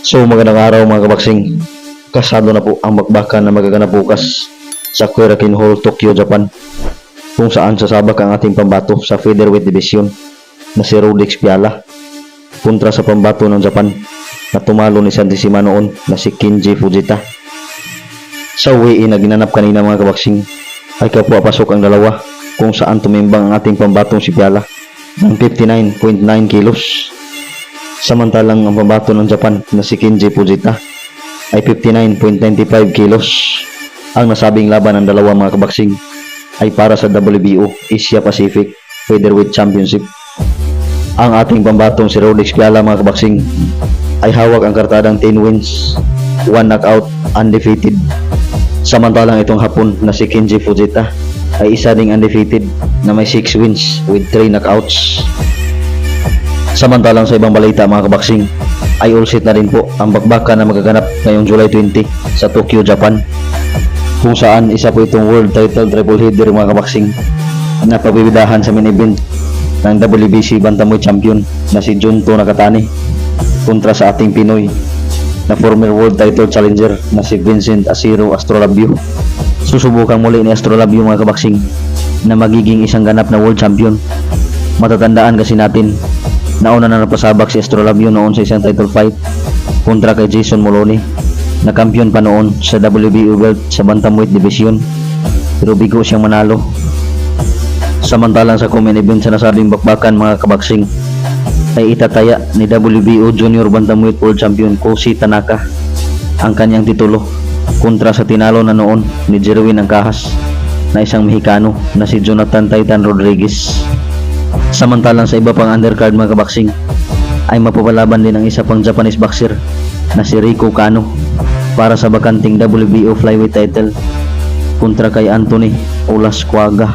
So magandang araw mga kabaksing. Kasado na po ang bakbakan na magaganap bukas sa Korakuen Hall, Tokyo, Japan, kung saan sasabak ang ating pambato sa featherweight division na si Rodix Piala kontra sa pambato ng Japan na tumalo ni Santisima noon na si Kenji Fujita. Sa weigh-in na ginanap kanina mga kabaksing ay kapwa-pasok ang dalawa kung saan tumimbang ang ating pambatong si Piala ng 59.9 kilos. Samantalang ang pambato ng Japan na si Kenji Fujita ay 59.95 kilos. Ang nasabing laban ng dalawa mga kabaksing ay para sa WBO Asia Pacific Featherweight Championship. Ang ating pambatong si Rodix Piala mga kabaksing ay hawak ang kartadang 10 wins, 1 knockout, undefeated. Samantalang itong hapon na si Kenji Fujita ay isa ding undefeated na may 6 wins with 3 knockouts. Samantalang sa ibang balita mga kabaksing ay all set na rin po ang bakbakan na magaganap ngayong July 20 sa Tokyo, Japan, kung saan isa po itong world title triple header mga kabaksing na pagbibidahan sa main event ng WBC Bantamweight Champion na si Junto Nakatani kontra sa ating Pinoy na former world title challenger na si Vincent Asiro Astrolabio. Susubukang muli ni Astrolabio mga kabaksing na magiging isang ganap na world champion. Matatandaan kasi natin nauna na napasabak si Astrolabio noon sa isang title fight kontra kay Jason Moloney na kampiyon pa noon sa WBO belt sa Bantamweight division, pero bigo siyang manalo. Samantalang sa common event sa nasabing bakbakan mga kabaksing ay itataya ni WBO Junior Bantamweight World Champion Koshi Tanaka ang kanyang titulo kontra sa tinalo na noon ni Jerwin Angkahas na isang Mexicano na si Jonathan Titan Rodriguez. Samantalang sa iba pang undercard mga kabaksing ay mapapalaban din ang isa pang Japanese boxer na si Rico Kano para sa bakanting WBO flyweight title kontra kay Anthony Olasquaga.